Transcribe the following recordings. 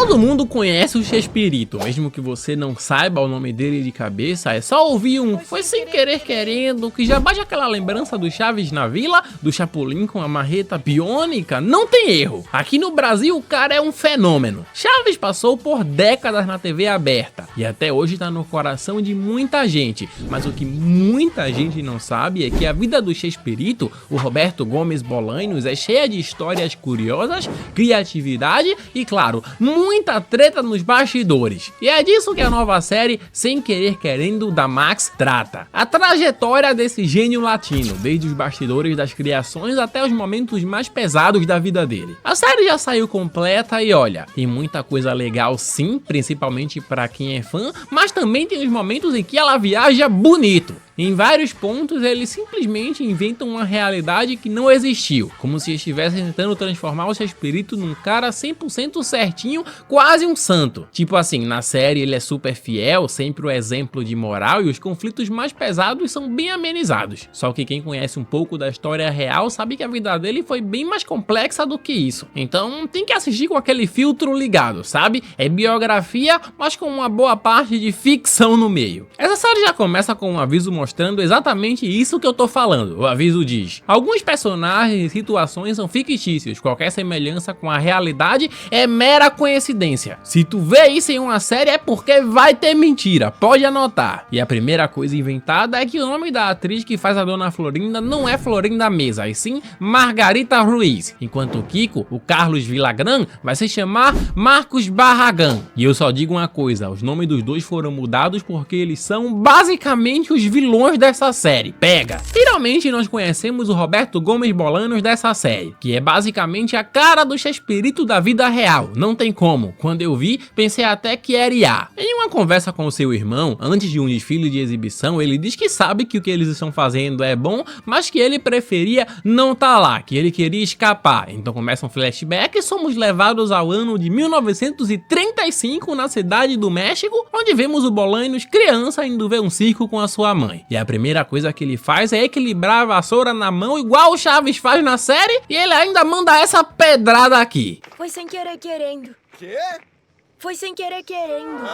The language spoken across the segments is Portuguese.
Todo mundo conhece o Chespirito, mesmo que você não saiba o nome dele de cabeça, é só ouvir um "foi sem querer querendo", que já bate aquela lembrança do Chaves na Vila, do Chapolin com a marreta biônica, não tem erro. Aqui no Brasil o cara é um fenômeno. Chaves passou por décadas na TV aberta e até hoje tá no coração de muita gente, mas o que muita gente não sabe é que a vida do Chespirito, o Roberto Gomes Bolanhos, é cheia de histórias curiosas, criatividade e, claro, muita treta nos bastidores. E é disso que a nova série Sem Querer Querendo da Max trata. A trajetória desse gênio latino, desde os bastidores das criações até os momentos mais pesados da vida dele. A série já saiu completa e olha, tem muita coisa legal sim, principalmente pra quem é fã, mas também tem os momentos em que ela viaja bonito. Em vários pontos, eles simplesmente inventam uma realidade que não existiu, como se estivessem tentando transformar o Chespirito num cara 100% certinho, quase um santo. Tipo assim, na série ele é super fiel, sempre o exemplo de moral e os conflitos mais pesados são bem amenizados. Só que quem conhece um pouco da história real sabe que a vida dele foi bem mais complexa do que isso. Então tem que assistir com aquele filtro ligado, sabe? É biografia, mas com uma boa parte de ficção no meio. Essa série já começa com um aviso mostrando exatamente isso que eu tô falando. O aviso diz: alguns personagens e situações são fictícios, qualquer semelhança com a realidade é mera coincidência. Se tu vê isso em uma série é porque vai ter mentira, pode anotar. E a primeira coisa inventada é que o nome da atriz que faz a Dona Florinda não é Florinda Mesa, e sim Margarita Ruiz, enquanto o Kiko, o Carlos Villagrán, vai se chamar Marcos Barragán. E eu só digo uma coisa, os nomes dos dois foram mudados porque eles são basicamente os vilões dessa série. Pega! Finalmente nós conhecemos o Roberto Gomes Bolanhos dessa série, que é basicamente a cara do Chespirito da vida real, não tem como. Quando eu vi, pensei até que era IA. Em uma conversa com seu irmão, antes de um desfile de exibição, ele diz que sabe que o que eles estão fazendo é bom, mas que ele preferia não tá lá, que ele queria escapar. Então começa um flashback e somos levados ao ano de 1935 na cidade do México, onde vemos o Bolanhos criança indo ver um circo com a sua mãe. E a primeira coisa que ele faz é equilibrar a vassoura na mão igual o Chaves faz na série, e ele ainda manda essa pedrada aqui. Foi sem querer querendo. Quê? Foi sem querer querendo.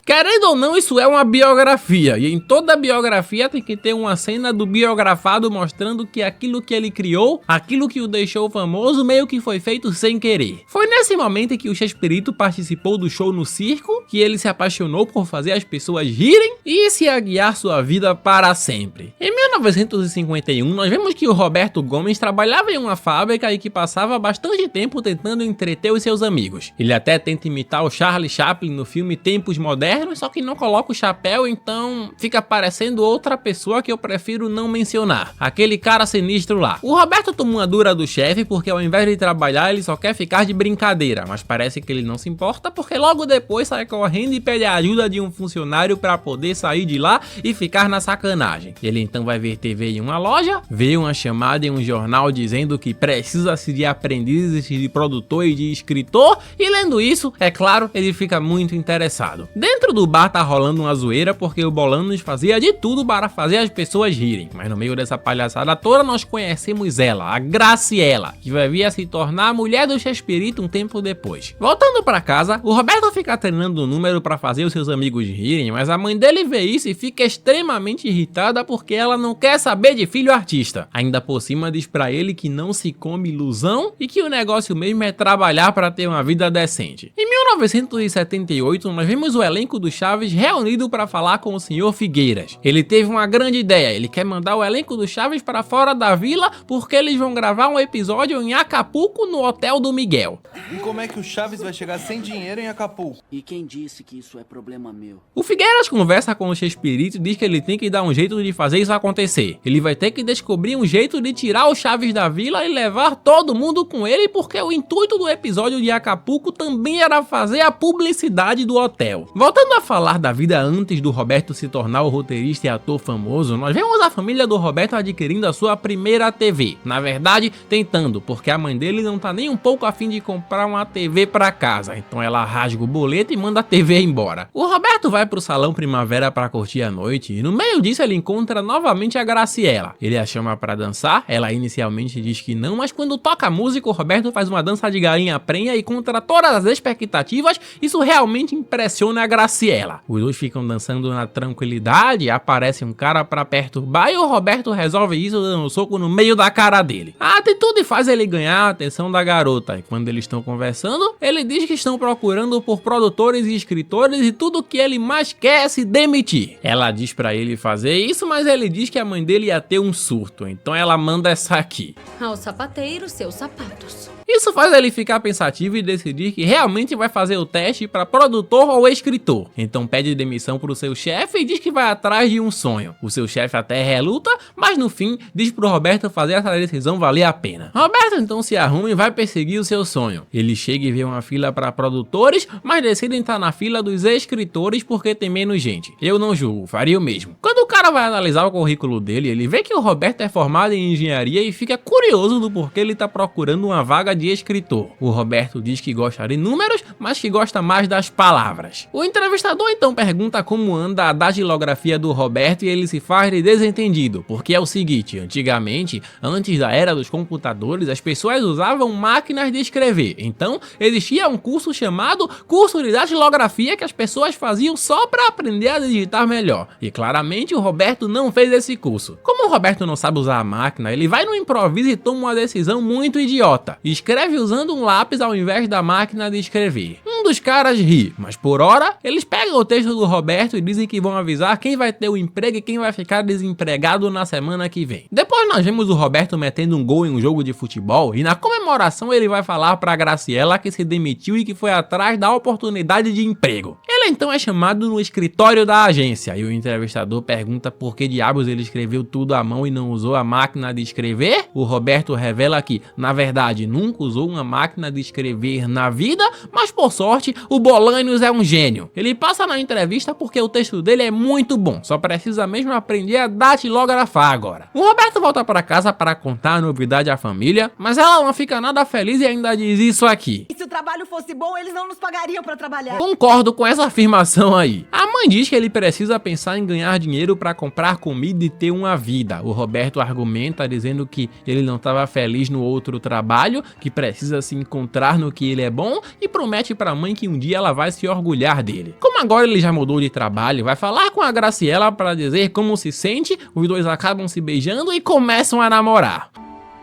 Querendo ou não, isso é uma biografia, e em toda biografia tem que ter uma cena do biografado mostrando que aquilo que ele criou, aquilo que o deixou famoso, meio que foi feito sem querer. Foi nesse momento em que o Chespirito participou do show no circo, que ele se apaixonou por fazer as pessoas rirem e se guiar sua vida para sempre. Em 1951, nós vemos que o Roberto Gomes trabalhava em uma fábrica e que passava bastante tempo tentando entreter os seus amigos. Ele até tenta imitar o Charlie Chaplin no filme Tempos Modernos, só que não coloca o chapéu, então fica parecendo outra pessoa que eu prefiro não mencionar. Aquele cara sinistro lá. O Roberto tomou uma dura do chefe porque ao invés de trabalhar ele só quer ficar de brincadeira, mas parece que ele não se importa porque logo depois sai correndo e pede a ajuda de um funcionário para poder sair de lá e ficar na sacanagem. Ele então vai ver TV em uma loja, vê uma chamada em um jornal dizendo que precisa-se de aprendizes de produtor e de escritor, e lendo isso, é claro, ele fica muito interessado. Dentro do bar tá rolando uma zoeira porque o Bolanhos fazia de tudo para fazer as pessoas rirem, mas no meio dessa palhaçada toda nós conhecemos ela, a Graciela, que vai vir a se tornar a mulher do Chespirito um tempo depois. Voltando para casa, o Roberto fica treinando o número para fazer os seus amigos rirem, mas a mãe dele vê isso e fica extremamente irritada porque ela não quer saber de filho artista. Ainda por cima diz pra ele que não se come ilusão e que o negócio mesmo é trabalhar para ter uma vida decente. Em 1978, nós vemos o elenco do Chaves reunido para falar com o Sr. Figueiras. Ele teve uma grande ideia, ele quer mandar o elenco do Chaves para fora da vila porque eles vão gravar um episódio em Acapulco no Hotel do Miguel. E como é que o Chaves vai chegar sem dinheiro em Acapulco? E quem disse que isso é problema meu? O Figueiras conversa com o Chespirito e diz que ele tem que dar um jeito de fazer isso acontecer. Ele vai ter que descobrir um jeito de tirar o Chaves da vila e levar todo mundo com ele porque o intuito do episódio de Acapulco também era fazer a publicidade do hotel. Voltando a falar da vida antes do Roberto se tornar o roteirista e ator famoso, nós vemos a família do Roberto adquirindo a sua primeira TV. Na verdade, tentando, porque a mãe dele não tá nem um pouco a fim de comprar uma TV pra casa, então ela rasga o boleto e manda a TV embora. O Roberto vai pro salão Primavera pra curtir a noite e no meio disso ele encontra novamente a Graciela. Ele a chama pra dançar, ela inicialmente diz que não, mas quando toca a música o Roberto faz uma dança de galinha prenha e contra todas as expectativas Isso realmente impressiona a Graciela. Os dois ficam dançando na tranquilidade, aparece um cara pra perturbar e o Roberto resolve isso dando um soco no meio da cara dele. A atitude faz ele ganhar a atenção da garota e quando eles estão conversando, ele diz que estão procurando por produtores e escritores e tudo que ele mais quer é se demitir. Ela diz pra ele fazer isso, mas ele diz que a mãe dele ia ter um surto, então ela manda essa aqui. Ao sapateiro, seus sapatos. Isso faz ele ficar pensativo e decidir que realmente vai fazer o teste para produtor ou escritor. Então pede demissão pro seu chefe e diz que vai atrás de um sonho. O seu chefe até reluta, mas no fim diz pro Roberto fazer essa decisão valer a pena. Roberto então se arruma e vai perseguir o seu sonho. Ele chega e vê uma fila para produtores, mas decide entrar na fila dos escritores porque tem menos gente. Eu não julgo, faria o mesmo. Quando o cara vai analisar o currículo dele, ele vê que o Roberto é formado em engenharia e fica curioso do porquê ele tá procurando uma vaga de escritor. O Roberto diz que gosta de números, mas que gosta mais das palavras. O entrevistador então pergunta como anda a datilografia do Roberto e ele se faz de desentendido, porque é o seguinte, antigamente, antes da era dos computadores, as pessoas usavam máquinas de escrever, então existia um curso chamado curso de datilografia que as pessoas faziam só para aprender a digitar melhor, e claramente o Roberto não fez esse curso. Como o Roberto não sabe usar a máquina, ele vai no improviso e toma uma decisão muito idiota, escreve usando um lápis ao invés da máquina de escrever. Um dos caras ri, mas por hora, eles pegam o texto do Roberto e dizem que vão avisar quem vai ter o emprego e quem vai ficar desempregado na semana que vem. Depois nós vemos o Roberto metendo um gol em um jogo de futebol e na comemoração ele vai falar pra Graciela que se demitiu e que foi atrás da oportunidade de emprego. Ele então é chamado no escritório da agência e o entrevistador pergunta por que diabos ele escreveu tudo à mão e não usou a máquina de escrever. O Roberto revela que, na verdade, nunca usou uma máquina de escrever na vida, mas por sorte, o Bolanhos é um gênio. Ele passa na entrevista porque o texto dele é muito bom, só precisa mesmo aprender a datilografar agora. O Roberto volta para casa para contar a novidade à família, mas ela não fica nada feliz e ainda diz isso aqui. E se o trabalho fosse bom, eles não nos pagariam pra trabalhar. Concordo com essa afirmação aí. A mãe diz que ele precisa pensar em ganhar dinheiro para comprar comida e ter uma vida. O Roberto argumenta dizendo que ele não estava feliz no outro trabalho, que precisa se encontrar no que ele é bom e promete pra mãe que um dia ela vai se orgulhar dele. Como agora ele já mudou de trabalho, vai falar com a Graciela para dizer como se sente, os dois acabam se beijando e começam a namorar.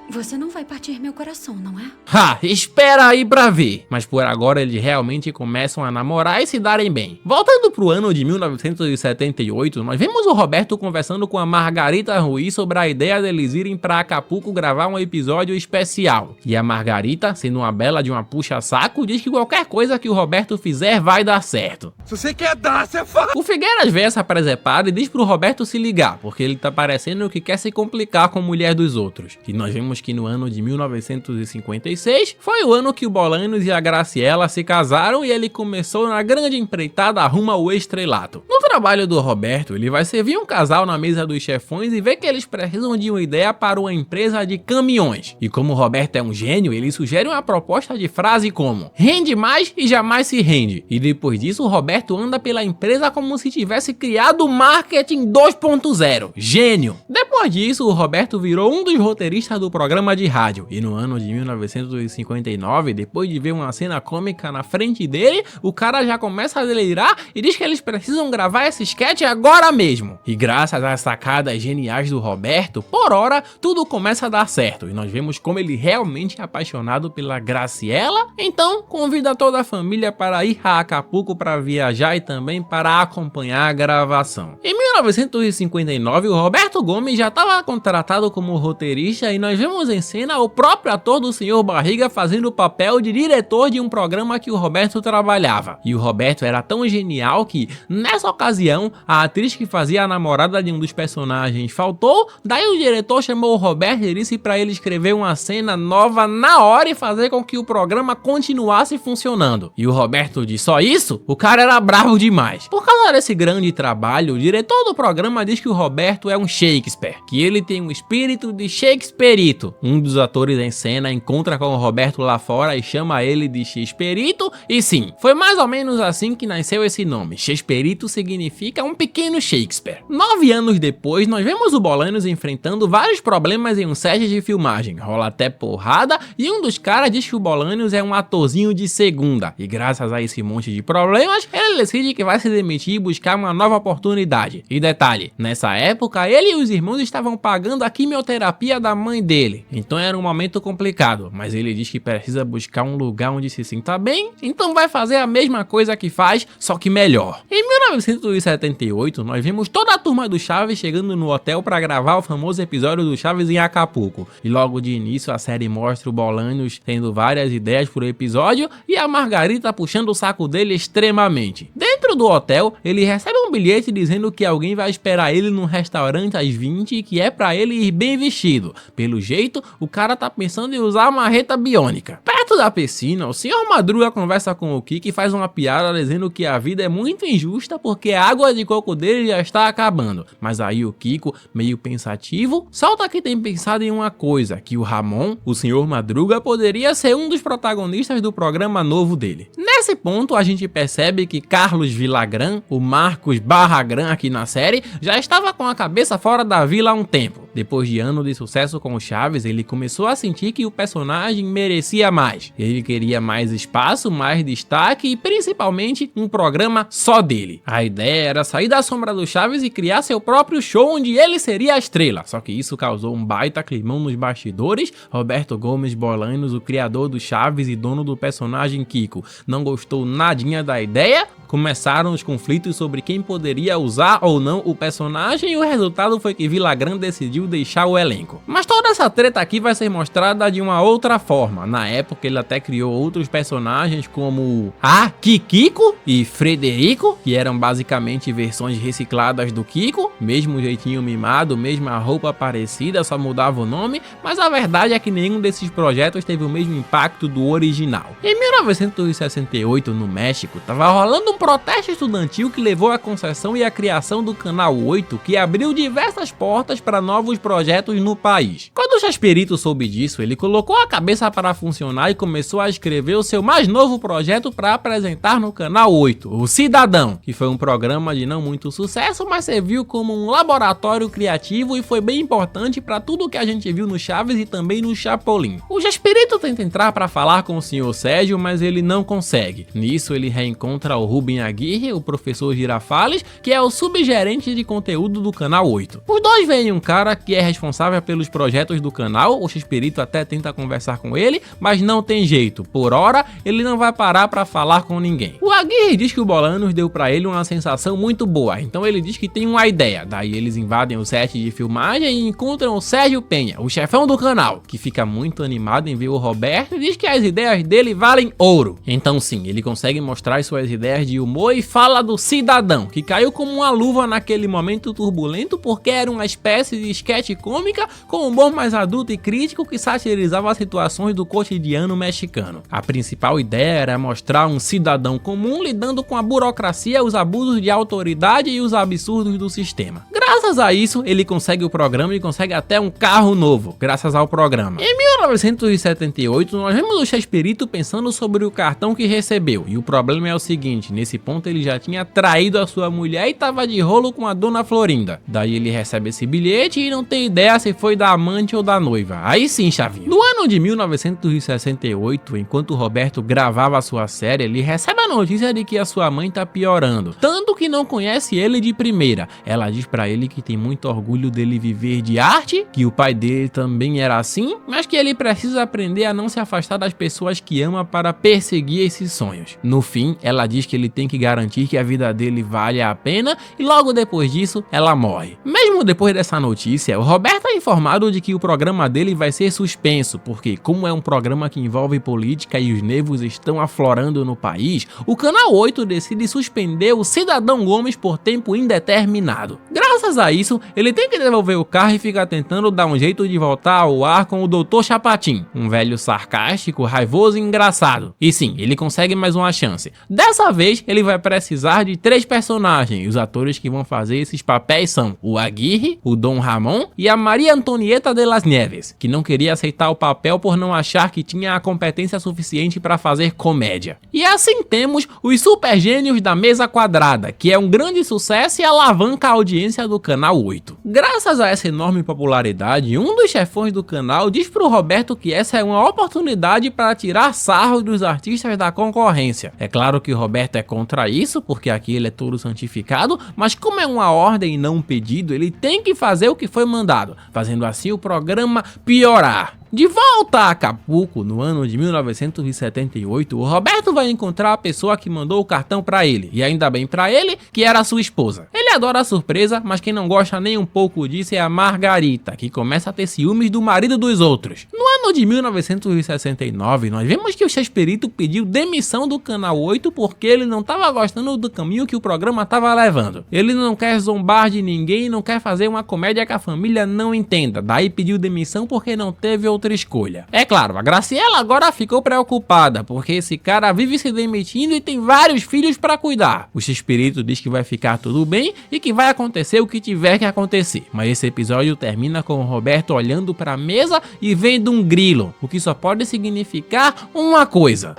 Você não vai partir meu coração, não é? Ha, espera aí pra ver. Mas por agora eles realmente começam a namorar e se darem bem. Voltando pro ano de 1978, nós vemos o Roberto conversando com a Margarita Ruiz sobre a ideia deles irem pra Acapulco gravar um episódio especial. E a Margarita, sendo uma bela de uma puxa-saco, diz que qualquer coisa que o Roberto fizer vai dar certo. Se você quer dar, você faz. O Figueiras vê essa presepada e diz pro Roberto se ligar, porque ele tá parecendo que quer se complicar com a mulher dos outros. E nós vemos que no ano de 1956 foi o ano que o Bolanhos e a Graciela se casaram e ele começou na grande empreitada rumo ao estrelato. No trabalho do Roberto, ele vai servir um casal na mesa dos chefões e vê que eles precisam de uma ideia para uma empresa de caminhões. E como o Roberto é um gênio, ele sugere uma proposta de frase como: rende mais e jamais se rende. E depois disso, o Roberto anda pela empresa como se tivesse criado o marketing 2.0. Gênio! Depois disso, o Roberto virou um dos roteiristas do programa de rádio. E no ano de 1959, depois de ver uma cena cômica na frente dele, o cara já começa a delirar e diz que eles precisam gravar esse sketch agora mesmo. E graças às sacadas geniais do Roberto, por hora, tudo começa a dar certo. E nós vemos como ele realmente é apaixonado pela Graciela. Então, convida toda a família para ir a Acapulco para viajar e também para acompanhar a gravação. Em 1959, o Roberto Gomes já estava contratado como roteirista e nós vemos em cena o próprio ator do Sr. Barriga fazendo o papel de diretor de um programa que o Roberto trabalhava. E o Roberto era tão genial que, nessa ocasião, a atriz que fazia a namorada de um dos personagens faltou, daí o diretor chamou o Roberto e disse para ele escrever uma cena nova na hora e fazer com que o programa continuasse funcionando. E o Roberto disse: só isso? O cara era bravo demais. Por causa desse grande trabalho, o diretor criador do programa diz que o Roberto é um Shakespeare, que ele tem um espírito de Shakespearito. Um dos atores em cena encontra com o Roberto lá fora e chama ele de Shakespearito, e sim, foi mais ou menos assim que nasceu esse nome. Shakespearito significa um pequeno Shakespeare. 9 anos depois, nós vemos o Bolanhos enfrentando vários problemas em um set de filmagem, rola até porrada, e um dos caras diz que o Bolanhos é um atorzinho de segunda, e graças a esse monte de problemas, ele decide que vai se demitir e buscar uma nova oportunidade. E detalhe, nessa época, ele e os irmãos estavam pagando a quimioterapia da mãe dele, então era um momento complicado, mas ele diz que precisa buscar um lugar onde se sinta bem, então vai fazer a mesma coisa que faz, só que melhor. Em 1978, nós vimos toda a turma do Chaves chegando no hotel para gravar o famoso episódio do Chaves em Acapulco, e logo de início a série mostra o Bolanhos tendo várias ideias por episódio e a Margarita puxando o saco dele extremamente. Dentro do hotel, ele recebe um bilhete dizendo que alguém vai esperar ele num restaurante às 20 e que é pra ele ir bem vestido. Pelo jeito, o cara tá pensando em usar a marreta biônica. Perto da piscina, o Sr. Madruga conversa com o Kiko e faz uma piada dizendo que a vida é muito injusta porque a água de coco dele já está acabando. Mas aí o Kiko, meio pensativo, solta que tem pensado em uma coisa, que o Ramon, o Sr. Madruga, poderia ser um dos protagonistas do programa novo dele. Nesse ponto, a gente percebe que Carlos Villagrán, o Marcos Barragán aqui na série, já estava com a cabeça fora da vila há um tempo. Depois de anos de sucesso com o Chaves, ele começou a sentir que o personagem merecia mais. Ele queria mais espaço, mais destaque e principalmente um programa só dele. A ideia era sair da sombra do Chaves e criar seu próprio show onde ele seria a estrela. Só que isso causou um baita climão nos bastidores. Roberto Gomes Bolanhos, o criador do Chaves e dono do personagem Kiko, não gostou nadinha da ideia. Começaram os conflitos sobre quem poderia usar ou não o personagem e o resultado foi que Villagrán decidiu deixar o elenco. Mas toda essa treta aqui vai ser mostrada de uma outra forma. Na época ele até criou outros personagens como Kikiko e Frederico, que eram basicamente versões recicladas do Kiko, mesmo jeitinho mimado, mesma roupa parecida, só mudava o nome, mas a verdade é que nenhum desses projetos teve o mesmo impacto do original. Em 1968, no México, tava rolando um protesto estudantil que levou à concessão e à criação do Canal 8, que abriu diversas portas para novos projetos no país. Quando o Chespirito soube disso, ele colocou a cabeça para funcionar e começou a escrever o seu mais novo projeto para apresentar no Canal 8, o Cidadão, que foi um programa de não muito sucesso, mas serviu como um laboratório criativo e foi bem importante para tudo que a gente viu no Chaves e também no Chapolin. O Chespirito tenta entrar para falar com o Sr. Sérgio, mas ele não consegue. Nisso ele reencontra o Rubem Aguirre, o professor Girafales, que é o subgerente de conteúdo do Canal 8. Os dois veem um cara que é responsável pelos projetos do canal, o Chespirito até tenta conversar com ele, mas não tem jeito, por hora ele não vai parar para falar com ninguém. O Aguirre diz que o Bolanhos deu para ele uma sensação muito boa, então ele diz que tem uma ideia, daí eles invadem o set de filmagem e encontram o Sérgio Penha, o chefão do canal, que fica muito animado em ver o Roberto e diz que as ideias dele valem ouro. Então sim, ele consegue mostrar as suas ideias de humor e fala do Cidadão, que caiu como uma luva naquele momento turbulento porque era uma espécie de esquete cômica com humor mais adulto e crítico que satirizava as situações do cotidiano mexicano. A principal ideia era mostrar um cidadão comum lidando com a burocracia, os abusos de autoridade e os absurdos do sistema. Graças a isso, ele consegue o programa e consegue até um carro novo, graças ao programa. Em 1978, nós vemos o Chespirito pensando sobre o cartão que recebeu, e o problema é o seguinte, nesse ponto ele já tinha traído a sua mulher e tava de rolo com a dona Florinda. Daí ele recebe esse bilhete e não tem ideia se foi da amante ou da noiva. Aí sim, Chavinho. No ano de 1968, enquanto o Roberto gravava a sua série, ele recebe a notícia de que a sua mãe tá piorando, tanto que não conhece ele de primeira. Ela diz pra ele que tem muito orgulho dele viver de arte, que o pai dele também era assim, mas que ele precisa aprender a não se afastar das pessoas que ama para perseguir esses sonhos. No fim, ela diz que ele tem que garantir que a vida dele vale a pena e logo depois disso, ela morre. Mesmo depois dessa notícia, o Roberto é informado de que o programa dele vai ser suspenso, porque como é um programa que envolve política e os nervos estão aflorando no país, o Canal 8 decide suspender o Cidadão Gomes por tempo indeterminado. Graças Graças a isso, ele tem que devolver o carro e fica tentando dar um jeito de voltar ao ar com o Dr. Chapatin, um velho sarcástico, raivoso e engraçado. E sim, ele consegue mais uma chance. Dessa vez, ele vai precisar de 3 personagens, e os atores que vão fazer esses papéis são o Aguirre, o Dom Ramon e a Maria Antonieta de las Nieves, que não queria aceitar o papel por não achar que tinha a competência suficiente para fazer comédia. E assim temos os super gênios da Mesa Quadrada, que é um grande sucesso e alavanca a audiência do Canal 8. Graças a essa enorme popularidade, um dos chefões do canal diz pro Roberto que essa é uma oportunidade para tirar sarro dos artistas da concorrência. É claro que o Roberto é contra isso, porque aqui ele é todo santificado, mas como é uma ordem e não um pedido, ele tem que fazer o que foi mandado, fazendo assim o programa piorar. De volta a Acapulco, no ano de 1978, o Roberto vai encontrar a pessoa que mandou o cartão pra ele, e ainda bem pra ele, que era a sua esposa. Ele adora a surpresa, mas quem não gosta nem um pouco disso é a Margarita, que começa a ter ciúmes do marido dos outros. No ano de 1969, nós vemos que o Chespirito pediu demissão do Canal 8 porque ele não estava gostando do caminho que o programa estava levando. Ele não quer zombar de ninguém, não quer fazer uma comédia que a família não entenda, daí pediu demissão porque não teve outra escolha. É claro, a Graciela agora ficou preocupada, porque esse cara vive se demitindo e tem vários filhos para cuidar. O Chespirito diz que vai ficar tudo bem e que vai acontecer o que tiver que acontecer. Mas esse episódio termina com o Roberto olhando para a mesa e vendo um grilo, o que só pode significar uma coisa.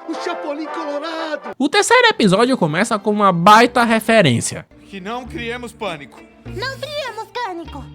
O Chapolin Colorado! O terceiro episódio começa com uma baita referência. Que não criemos pânico. Não criamos pânico.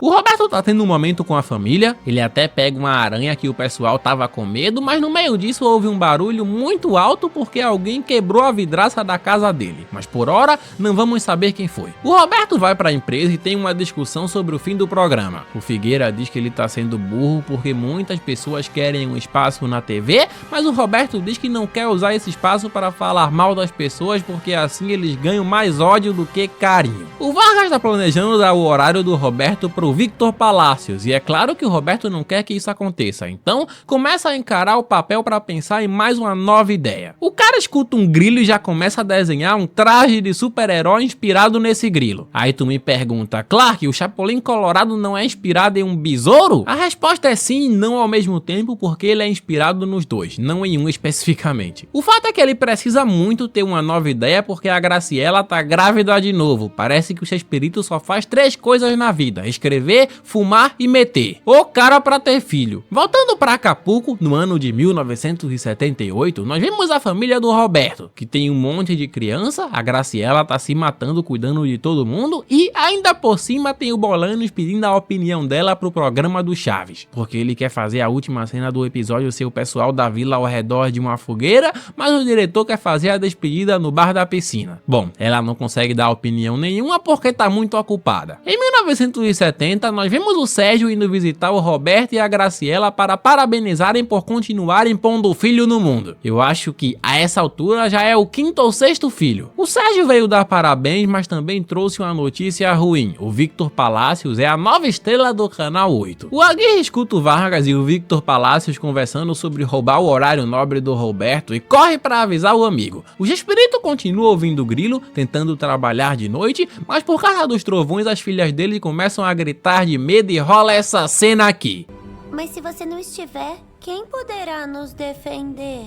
O Roberto tá tendo um momento com a família, ele até pega uma aranha que o pessoal tava com medo, mas no meio disso houve um barulho muito alto porque alguém quebrou a vidraça da casa dele. Mas por hora, não vamos saber quem foi. O Roberto vai pra empresa e tem uma discussão sobre o fim do programa. O Figueira diz que ele tá sendo burro porque muitas pessoas querem um espaço na TV, mas o Roberto diz que não quer usar esse espaço para falar mal das pessoas porque assim eles ganham mais ódio do que carinho. O Vargas tá planejando dar o horário do Roberto pro Victor Palacios, e é claro que o Roberto não quer que isso aconteça, então começa a encarar o papel para pensar em mais uma nova ideia. O cara escuta um grilo e já começa a desenhar um traje de super-herói inspirado nesse grilo. Aí tu me pergunta, Clark, o Chapolin Colorado não é inspirado em um besouro? A resposta é sim e não ao mesmo tempo, porque ele é inspirado nos dois, não em um especificamente. O fato é que ele precisa muito ter uma nova ideia porque a Graciela tá grávida de novo. Parece que o Chespirito só faz 3 coisas na vida: escrever, fumar e meter. O cara pra ter filho. Voltando pra Acapulco, no ano de 1978, nós vemos a família do Roberto, que tem um monte de criança, a Graciela tá se matando cuidando de todo mundo e ainda por cima tem o Bolanos pedindo a opinião dela pro programa do Chaves, porque ele quer fazer a última cena do episódio ser o pessoal da vila ao redor de uma fogueira, mas o diretor quer fazer a despedida no bar da piscina. Bom, ela não consegue dar opinião nenhuma porque tá muito ocupada. Em 1970, nós vemos o Sérgio indo visitar o Roberto e a Graciela para parabenizarem por continuarem pondo o filho no mundo. Eu acho que a essa altura já é o 5º ou 6º filho. O Sérgio veio dar parabéns, mas também trouxe uma notícia ruim. O Victor Palacios é a nova estrela do Canal 8. O Aguirre escuta o Vargas e o Victor Palacios conversando sobre roubar o horário nobre do Roberto e corre para avisar o amigo. O Chespirito continua ouvindo o grilo, tentando trabalhar de noite, mas por causa dos trovões as filhas dele começam a gritar de medo e rola essa cena aqui. Mas se você não estiver, quem poderá nos defender?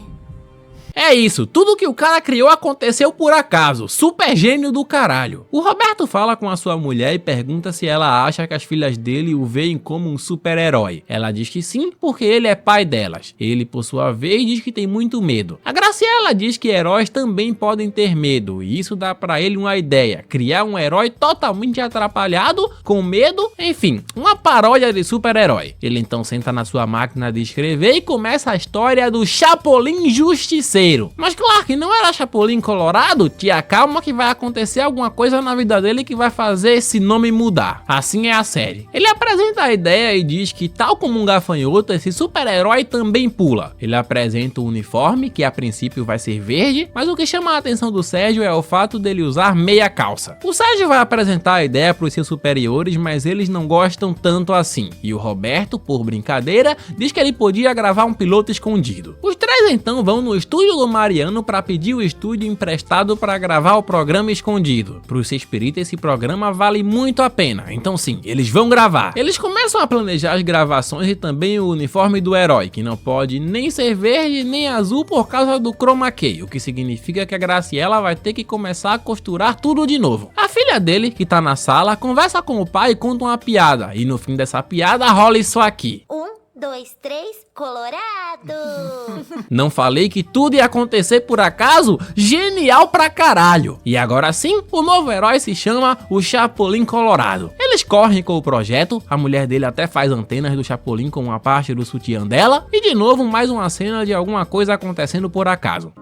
É isso, tudo que o cara criou aconteceu por acaso, super gênio do caralho. O Roberto fala com a sua mulher e pergunta se ela acha que as filhas dele o veem como um super-herói. Ela diz que sim, porque ele é pai delas. Ele, por sua vez, diz que tem muito medo. A Graciela diz que heróis também podem ter medo, e isso dá pra ele uma ideia: criar um herói totalmente atrapalhado, com medo, enfim, uma paródia de super-herói. Ele então senta na sua máquina de escrever e começa a história do Chapolin Justiceiro. Mas Clark, não era Chapolin Colorado? Tia, calma que vai acontecer alguma coisa na vida dele que vai fazer esse nome mudar. Assim é a série. Ele apresenta a ideia e diz que, tal como um gafanhoto, esse super-herói também pula. Ele apresenta o uniforme, que a princípio vai ser verde, mas o que chama a atenção do Sérgio é o fato dele usar meia calça. O Sérgio vai apresentar a ideia para os seus superiores, mas eles não gostam tanto assim. E o Roberto, por brincadeira, diz que ele podia gravar um piloto escondido. Os três então vão no estúdio estúdio do Mariano para pedir o estúdio emprestado para gravar o programa escondido. Pro Chespirito esse programa vale muito a pena, então sim, eles vão gravar. Eles começam a planejar as gravações e também o uniforme do herói, que não pode nem ser verde nem azul por causa do chroma key, o que significa que a Graciela vai ter que começar a costurar tudo de novo. A filha dele, que tá na sala, conversa com o pai e conta uma piada, e no fim dessa piada rola isso aqui. 1, 2, 3, Colorado! Não falei que tudo ia acontecer por acaso? Genial pra caralho! E agora sim, o novo herói se chama o Chapolin Colorado. Eles correm com o projeto, a mulher dele até faz antenas do Chapolin com uma parte do sutiã dela, e de novo mais uma cena de alguma coisa acontecendo por acaso.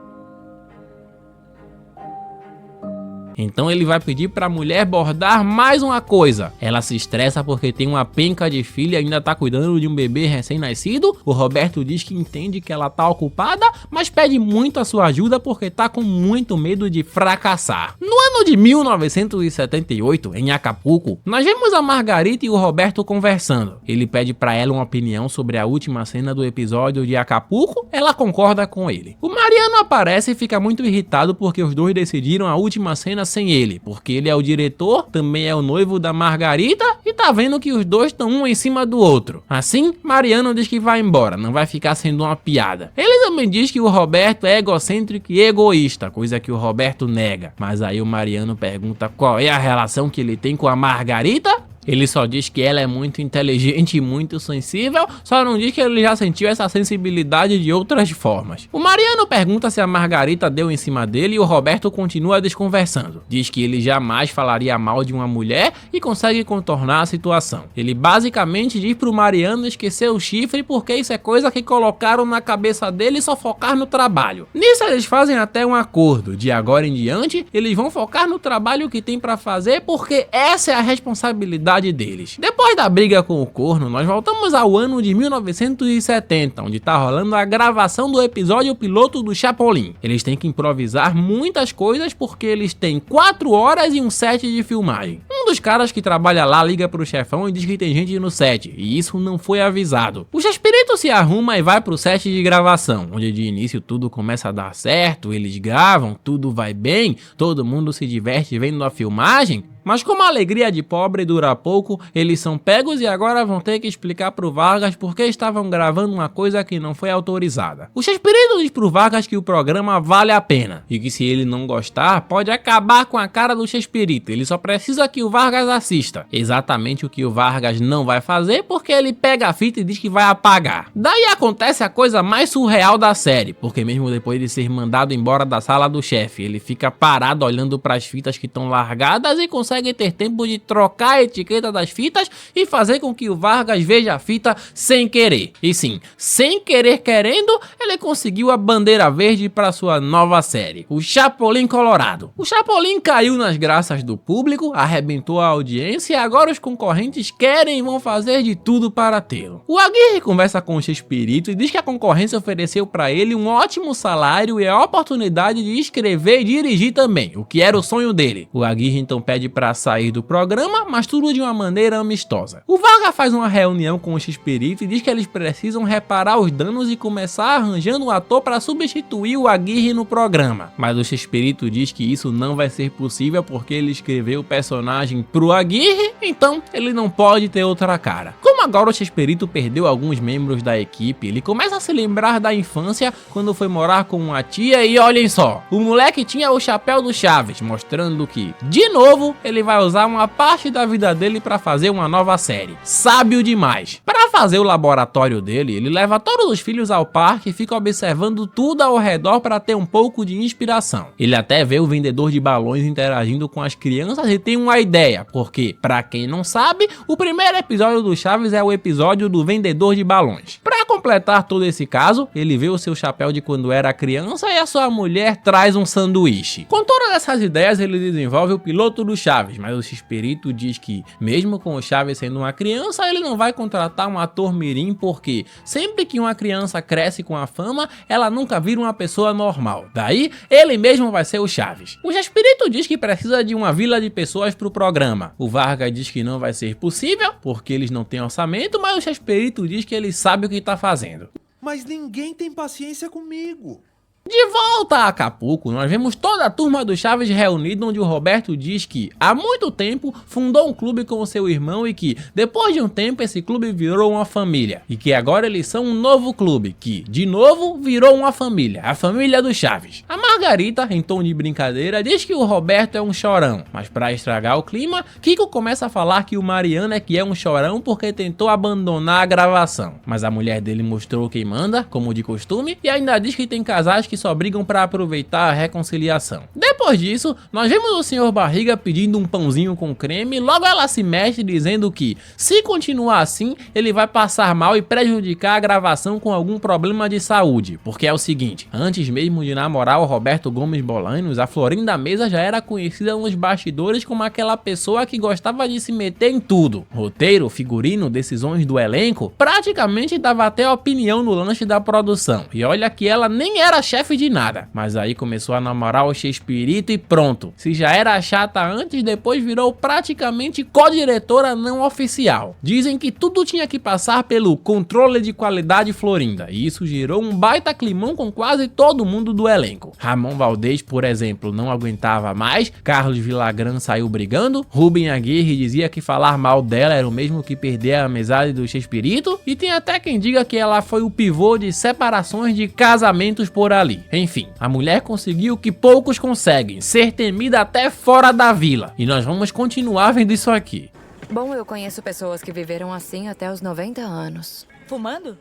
Então ele vai pedir pra mulher bordar mais uma coisa. Ela se estressa porque tem uma penca de filha e ainda tá cuidando de um bebê recém-nascido. O Roberto diz que entende que ela tá ocupada, mas pede muito a sua ajuda porque tá com muito medo de fracassar. No ano de 1978, em Acapulco, nós vemos a Margarita e o Roberto conversando. Ele pede pra ela uma opinião sobre a última cena do episódio de Acapulco. Ela concorda com ele. O Mariano aparece e fica muito irritado porque os dois decidiram a última cena sem ele, porque ele é o diretor, também é o noivo da Margarita e tá vendo que os dois estão um em cima do outro. Assim, Mariano diz que vai embora, não vai ficar sendo uma piada. Ele também diz que o Roberto é egocêntrico e egoísta, coisa que o Roberto nega. Mas aí o Mariano pergunta qual é a relação que ele tem com a Margarita. Ele só diz que ela é muito inteligente e muito sensível, só não diz que ele já sentiu essa sensibilidade de outras formas. O Mariano pergunta se a Margarita deu em cima dele e o Roberto continua desconversando. Diz que ele jamais falaria mal de uma mulher e consegue contornar a situação. Ele basicamente diz pro Mariano esquecer o chifre porque isso é coisa que colocaram na cabeça dele e só focar no trabalho. Nisso eles fazem até um acordo. De agora em diante, eles vão focar no trabalho que tem pra fazer porque essa é a responsabilidade deles. Depois da briga com o corno, nós voltamos ao ano de 1970, onde tá rolando a gravação do episódio piloto do Chapolin. Eles têm que improvisar muitas coisas porque eles têm 4 horas e um set de filmagem. Um dos caras que trabalha lá liga pro chefão e diz que tem gente no set, e isso não foi avisado. O Chespirito se arruma e vai pro set de gravação, onde de início tudo começa a dar certo, eles gravam, tudo vai bem, todo mundo se diverte vendo a filmagem. Mas como a alegria de pobre dura pouco, eles são pegos e agora vão ter que explicar pro Vargas porque estavam gravando uma coisa que não foi autorizada. O Chespirito diz pro Vargas que o programa vale a pena e que se ele não gostar, pode acabar com a cara do Chespirito. Ele só precisa que o Vargas assista. Exatamente o que o Vargas não vai fazer porque ele pega a fita e diz que vai apagar. Daí acontece a coisa mais surreal da série, porque mesmo depois de ser mandado embora da sala do chefe, ele fica parado olhando para as fitas que estão largadas e consegue ter tempo de trocar a etiqueta das fitas e fazer com que o Vargas veja a fita sem querer. E sim, sem querer querendo, ele conseguiu a bandeira verde para sua nova série, o Chapolin Colorado. O Chapolin caiu nas graças do público, arrebentou a audiência e agora os concorrentes querem e vão fazer de tudo para tê-lo. O Aguirre conversa com o Chespirito e diz que a concorrência ofereceu para ele um ótimo salário e a oportunidade de escrever e dirigir também, o que era o sonho dele. O Aguirre então pede para sair do programa, mas tudo de uma maneira amistosa. O Vargas faz uma reunião com o Chespirito e diz que eles precisam reparar os danos e começar arranjando um ator para substituir o Aguirre no programa. Mas o Chespirito diz que isso não vai ser possível porque ele escreveu o personagem pro Aguirre, então ele não pode ter outra cara. Como agora o Chespirito perdeu alguns membros da equipe, ele começa a se lembrar da infância quando foi morar com uma tia e olhem só, o moleque tinha o chapéu do Chaves, mostrando que, de novo, ele vai usar uma parte da vida dele para fazer uma nova série. Sábio demais. Para fazer o laboratório dele, ele leva todos os filhos ao parque e fica observando tudo ao redor para ter um pouco de inspiração. Ele até vê o vendedor de balões interagindo com as crianças e tem uma ideia, porque, para quem não sabe, o primeiro episódio do Chaves é o episódio do vendedor de balões. Para completar todo esse caso, ele vê o seu chapéu de quando era criança e a sua mulher traz um sanduíche. Com todas essas ideias, ele desenvolve o piloto do Chaves, mas o Chespirito diz que, mesmo com o Chaves sendo uma criança, ele não vai contratar um ator mirim porque, sempre que uma criança cresce com a fama, ela nunca vira uma pessoa normal. Daí, ele mesmo vai ser o Chaves. O Chespirito diz que precisa de uma vila de pessoas pro programa. O Vargas diz que não vai ser possível, porque eles não têm orçamento, mas o Chespirito diz que ele sabe o que tá fazendo. Mas ninguém tem paciência comigo. De volta a Acapulco, nós vemos toda a turma do Chaves reunida, onde o Roberto diz que há muito tempo fundou um clube com seu irmão e que depois de um tempo esse clube virou uma família e que agora eles são um novo clube que, de novo, virou uma família, a família do Chaves. A Margarita, em tom de brincadeira, diz que o Roberto é um chorão, mas para estragar o clima, Kiko começa a falar que o Mariano é que é um chorão porque tentou abandonar a gravação, mas a mulher dele mostrou quem manda, como de costume, e ainda diz que tem casais que só brigam para aproveitar a reconciliação. Depois disso, nós vemos o Sr. Barriga pedindo um pãozinho com creme, logo ela se mexe dizendo que, se continuar assim, ele vai passar mal e prejudicar a gravação com algum problema de saúde, porque é o seguinte, antes mesmo de namorar o Roberto Gomes Bolanos, a Florinda Mesa já era conhecida nos bastidores como aquela pessoa que gostava de se meter em tudo. Roteiro, figurino, decisões do elenco, praticamente dava até opinião no lanche da produção, e olha que ela nem era chefe de nada, mas aí começou a namorar o Chespirito e pronto. Se já era chata antes, depois virou praticamente co-diretora não oficial. Dizem que tudo tinha que passar pelo controle de qualidade Florinda, e isso gerou um baita climão com quase todo mundo do elenco. Ramon Valdez, por exemplo, não aguentava mais, Carlos Villagrán saiu brigando, Rubem Aguirre dizia que falar mal dela era o mesmo que perder a amizade do Chespirito, e tem até quem diga que ela foi o pivô de separações de casamentos por ali. Enfim, a mulher conseguiu o que poucos conseguem, ser temida até fora da vila. E nós vamos continuar vendo isso aqui. Bom, eu conheço pessoas que viveram assim até os 90 anos. Fumando?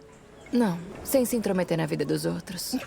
Não, sem se intrometer na vida dos outros.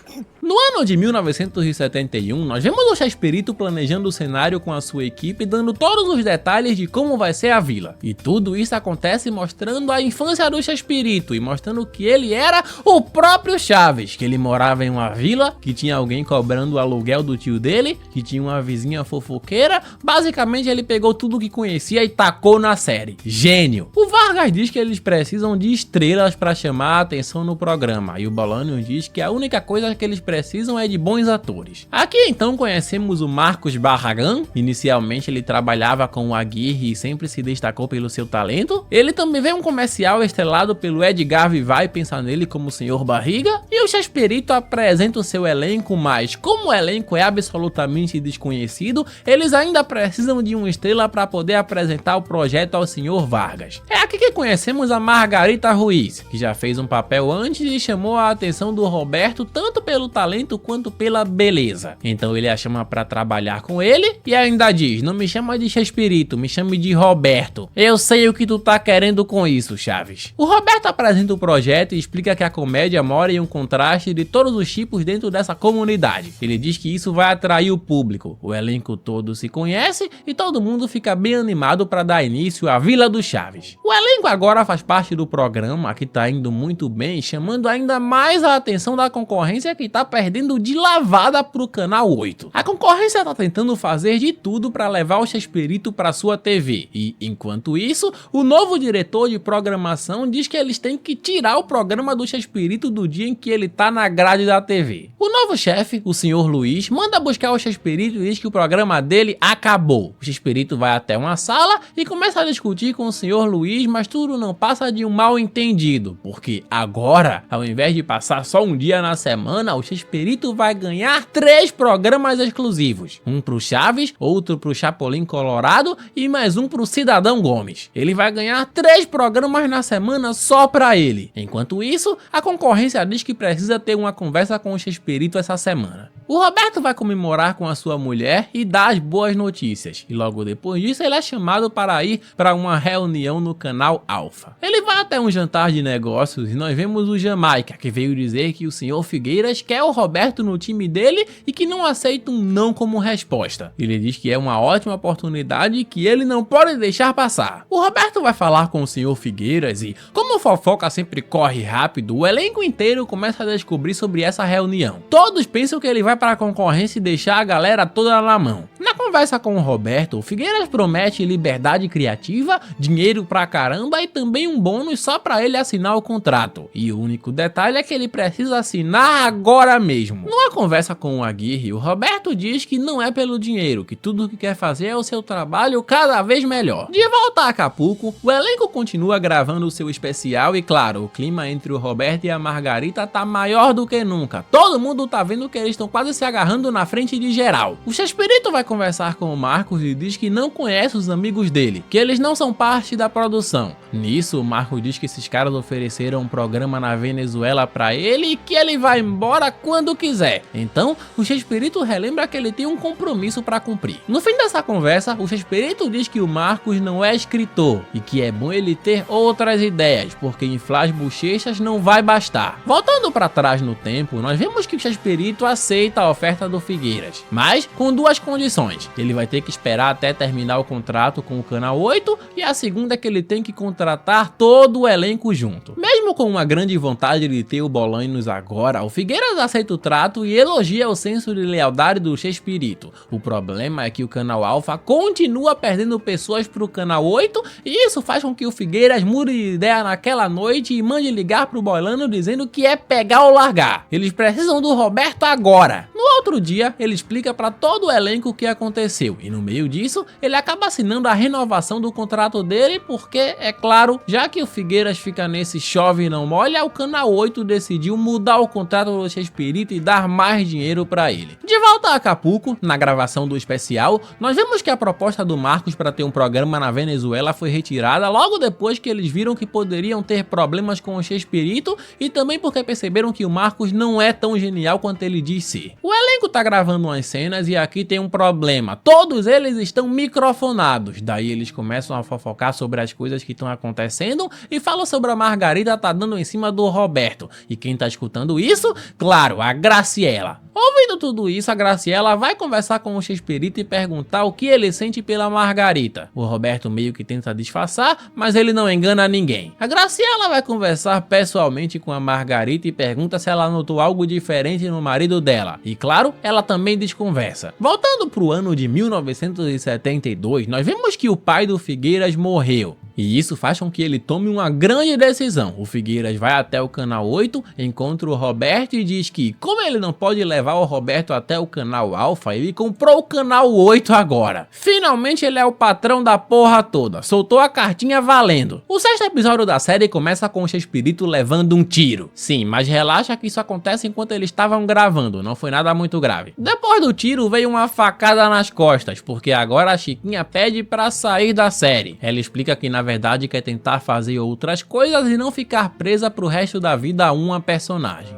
No ano de 1971, nós vemos o Chespirito planejando o cenário com a sua equipe, dando todos os detalhes de como vai ser a vila. E tudo isso acontece mostrando a infância do Chespirito e mostrando que ele era o próprio Chaves, que ele morava em uma vila, que tinha alguém cobrando o aluguel do tio dele, que tinha uma vizinha fofoqueira. Basicamente ele pegou tudo que conhecia e tacou na série. Gênio! O Vargas diz que eles precisam de estrelas para chamar a atenção no programa, e o Bolanos diz que a única coisa que eles precisam é de bons atores. Aqui então conhecemos o Marcos Barragán. Inicialmente ele trabalhava com o Aguirre e sempre se destacou pelo seu talento. Ele também vê um comercial estrelado pelo Edgar Vivai pensar nele como o Sr. Barriga, e o Chespirito apresenta o seu elenco, mas como o elenco é absolutamente desconhecido, eles ainda precisam de uma estrela para poder apresentar o projeto ao Sr. Vargas. É aqui que conhecemos a Margarita Ruiz, que já fez um papel antes e chamou a atenção do Roberto tanto pelo talento quanto pela beleza. Então ele a chama pra trabalhar com ele e ainda diz: não me chama de Chespirito, me chame de Roberto. Eu sei o que tu tá querendo com isso, Chaves. O Roberto apresenta o projeto e explica que a comédia mora em um contraste de todos os tipos dentro dessa comunidade. Ele diz que isso vai atrair o público. O elenco todo se conhece e todo mundo fica bem animado para dar início à Vila do Chaves. O elenco agora faz parte do programa, que tá indo muito bem, chamando ainda mais a atenção da concorrência, que tá perdendo de lavada pro canal 8. A concorrência tá tentando fazer de tudo para levar o Chespirito para sua TV, e enquanto isso, o novo diretor de programação diz que eles têm que tirar o programa do Chespirito do dia em que ele tá na grade da TV. O novo chefe, o Sr. Luiz, manda buscar o Chespirito e diz que o programa dele acabou. O Chespirito vai até uma sala e começa a discutir com o Sr. Luiz, mas tudo não passa de um mal entendido, porque agora, ao invés de passar só um dia na semana, o Chespirito vai ganhar 3 programas exclusivos. Um pro Chaves, outro pro Chapolin Colorado e mais um pro Cidadão Gomes. Ele vai ganhar 3 programas na semana só pra ele. Enquanto isso, a concorrência diz que precisa ter uma conversa com o Chespirito essa semana. O Roberto vai comemorar com a sua mulher e dar as boas notícias. E logo depois disso, ele é chamado para ir para uma reunião no canal Alpha. Ele vai até um jantar de negócios e nós vemos o Jamaica, que veio dizer que o Sr. Figueiras quer o Roberto no time dele e que não aceita um não como resposta. Ele diz que é uma ótima oportunidade e que ele não pode deixar passar. O Roberto vai falar com o Sr. Figueiras e, como a fofoca sempre corre rápido, o elenco inteiro começa a descobrir sobre essa reunião. Todos pensam que ele vai para a concorrência e deixar a galera toda na mão. Na conversa com o Roberto, o Figueiras promete liberdade criativa, dinheiro pra caramba e também um bônus só pra ele assinar o contrato. E o único detalhe é que ele precisa assinar agora mesmo. Numa conversa com o Aguirre, o Roberto diz que não é pelo dinheiro, que tudo o que quer fazer é o seu trabalho cada vez melhor. De volta a Acapulco, o elenco continua gravando o seu especial e claro, o clima entre o Roberto e a Margarita tá maior do que nunca. Todo mundo tá vendo que eles estão quase se agarrando na frente de geral. O Chespirito vai conversar com o Marcos e diz que não conhece os amigos dele, que eles não são parte da produção. Nisso, o Marcos diz que esses caras ofereceram um programa na Venezuela pra ele e que ele vai embora quando quiser. Então, o Chespirito relembra que ele tem um compromisso pra cumprir. No fim dessa conversa, o Chespirito diz que o Marcos não é escritor e que é bom ele ter outras ideias, porque inflar as bochechas não vai bastar. Voltando pra trás no tempo, nós vemos que o Chespirito aceita a oferta do Figueiras, mas com duas condições. Ele vai ter que esperar até terminar o contrato com o Canal 8 e a segunda é que ele tem que contratar todo o elenco junto. Mesmo com uma grande vontade de ter o Bolanhos agora, o Figueiras aceita o trato e elogia o senso de lealdade do Chespirito. O problema é que o Canal Alpha continua perdendo pessoas pro Canal 8 e isso faz com que o Figueiras mude de ideia naquela noite e mande ligar pro Boilano dizendo que é pegar ou largar. Eles precisam do Roberto agora. No outro dia, ele explica para todo o elenco o que aconteceu e no meio disso, ele acaba assinando a renovação do contrato dele porque, é claro, já que o Figueiras fica nesse chove e não molha, o Canal 8 decidiu mudar o contrato do Chespirito e dar mais dinheiro para ele. De volta a Acapulco, na gravação do especial, nós vemos que a proposta do Marcos para ter um programa na Venezuela foi retirada logo depois que eles viram que poderiam ter problemas com o Chespirito e também porque perceberam que o Marcos não é tão genial quanto ele diz ser. O elenco tá gravando umas cenas e aqui tem um problema, todos eles estão microfonados, daí eles começam a fofocar sobre as coisas que estão acontecendo e falam sobre a Margarita tá dando em cima do Roberto, e quem tá escutando isso? Claro, a Graciela. Ouvindo tudo isso, a Graciela vai conversar com o Chespirito e perguntar o que ele sente pela Margarita. O Roberto meio que tenta disfarçar, mas ele não engana ninguém. A Graciela vai conversar pessoalmente com a Margarita e pergunta se ela notou algo diferente no marido dela. E claro, ela também desconversa. Voltando pro ano de 1972, nós vemos que o pai do Figueiras morreu. E isso faz com que ele tome uma grande decisão. O Figueiras vai até o Canal 8, encontra o Roberto e diz que, como ele não pode levar o Roberto até o Canal Alpha, ele comprou o Canal 8 agora. Finalmente ele é o patrão da porra toda, soltou a cartinha valendo. O sexto episódio da série começa com o Chespirito levando um tiro. Sim, mas relaxa que isso acontece enquanto eles estavam gravando, não foi nada muito grave. Depois do tiro veio uma facada nas costas, porque agora a Chiquinha pede pra sair da série. Ela explica que na verdade quer tentar fazer outras coisas e não ficar presa pro resto da vida a uma personagem.